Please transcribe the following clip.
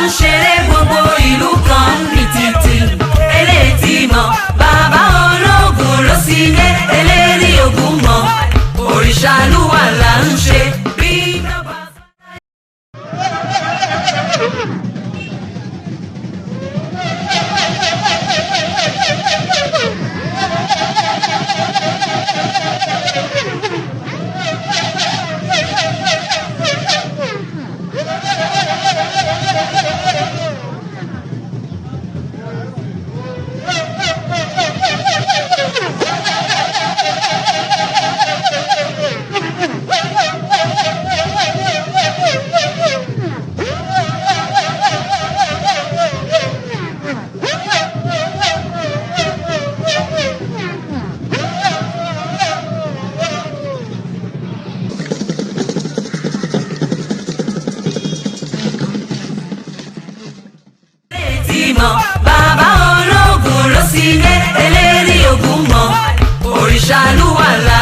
ń ṣeré gbogbo ìlú kan ní títì eléyìí mọ̀ bàbá ológun ló sì lé eléyìí ogun mọ̀ òrìṣà lúwà là ń ṣe bí bàbá. Bàbá ológun ló sì lé eléyìí ogun mọ̀ òrìṣà lúwà là